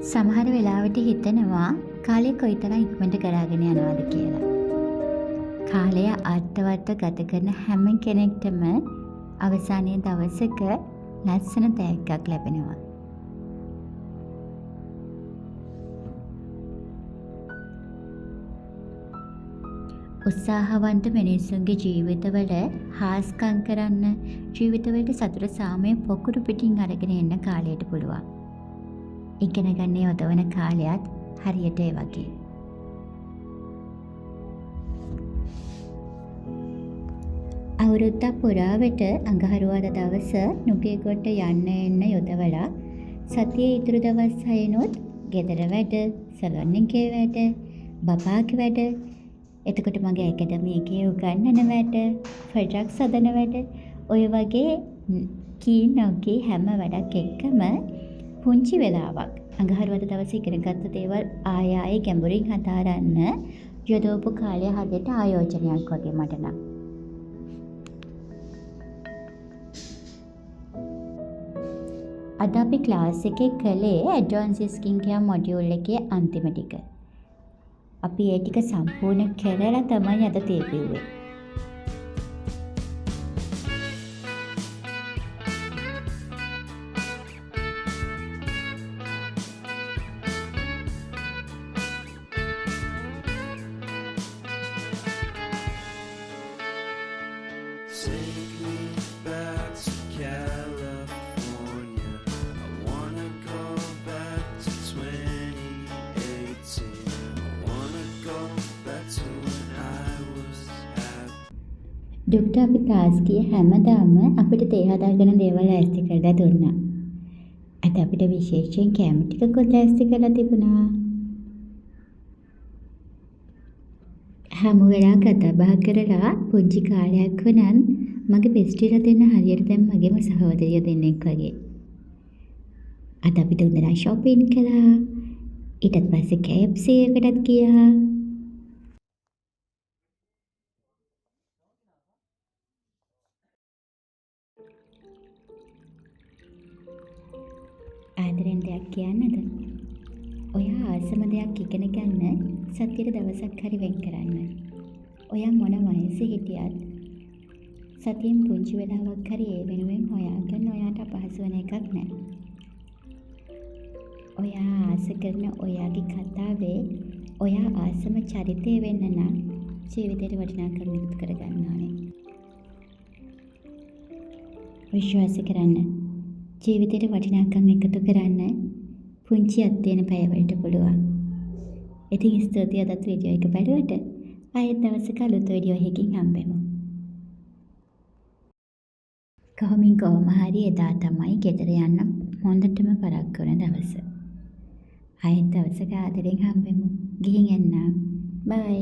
සමහර වෙලාවට හිතෙනවා කාලය කොයිතරම් ඉක්මනට ගලාගෙන යනවද කියලා. කාලය අර්ථවත්ව ගත කරන හැම කෙනෙක්ටම අවසානයේ දවසක ලස්සන තෑග්ගක් ලැබෙනවා. උත්සාහවන්ත මිනිස්සුන්ගේ ජීවිතවල හාස්කම් කරන්න, ජීවිතවලට සතුට සාමය පොකුරු පිටින් අරගෙන එන්න කාලයට පුළුවන්. ඉගෙන ගන්න යොදවන කාලයත් හරියට ඒ වගේ. අවුරුද්දක් පුරාවට අඟහරුවාදා දවස නුගේගොඩ යන්න එන්න යොදවලා සතියේ ඉතුරු දවස් 6නොත් ගෙදර වැඩ, සලොන් එකේ වැඩ, බබාගේ වැඩ, එතකොට මගේ ඇකඩමි එකේ උගන්වන වැඩ, ප්‍රොජෙක්ට්ස් හදන වැඩ, ඔය වගේ කී නොකී හැම වැඩක් එක්කම පුංචි වෙලාවක් අඟහරුවාදා දවසේ ඉගෙනගත්ත දේවල් ආයෙ ගැඹුරින් හදාරන්න යොදවපු කාලය හරියට ආයෝජනයක් වගේ මට නම්. අද අපි ක්ලාස් එකේ කළේ ඇඩ්වාන්ස් ස්කින් කෙයාර් මොඩියුල් එකේ අන්තිම ටික. අපි ඒ ටික සම්පූර්ණ කරලා තමයි අද තේපෙව්වේ. Take me back to California. I wanna go back to 2018. I wanna go back to when I was happy. Doctor අපි ක්ලාස් ගියේ හැමදාම අපිට තේ හදාගෙන දේවල් ඈස්ති කරලා දුන්නා. අද අපිට විශේෂයෙන් කැම ටිකකුත් ඈස්ති කරලා තිබුණා. හැම වෙලාවක කතා බහ කරලා පුංචි කාලයක් වුණත් මගේ බෙස්ටිලා දෙන්න හරියට දැන් මගේම සහෝදරිය දෙන්නෙක් වගේ. අද අපි තුන්දෙනා shopping කළා. ඊටත් පස්සේ KFC එකටත් ගියා. ආදරෙන් දෙයක් කියන්නද? ඔයා ආසම දෙයක් ඉගෙන ගන්න සතියේ දවසක් හරි වෙන් කරන්න. ඔයා මොන වයසේ හිටියත් සතියෙන් පුංචි වෙලාවක් හරි ඒ වෙනුවෙන් හොයාගන්න ඔයාට අපහසු වෙන එකක් නෑ. ඔයා ආස කරන ඔයාගේ කතාවේ ඔයා ආසම චරිතය වෙන්න නම් ජීවිතේට වටිනාකම් එකතු කරගන්න ඕනේ. විශ්වාස කරන්න. ජීවිතේට වටිනාකම් එකතු කරන්න පුංචි අත්දේන පැයවලට පුළුවන්. ඉතින් ස්තුතියි අදත් වීඩියෝ එක බලුවට. ආයෙත් දවසක අලුත් වීඩියෝ එකකින් හම්බෙමු. කොහොම හරි එදා තමයි ගෙදර යන්න හොඳටම පරක්කු වුණ දවස. ආයෙත් දවසක ආදරෙන් හම්බෙමු. ගිහින් එන්නම්. බයි.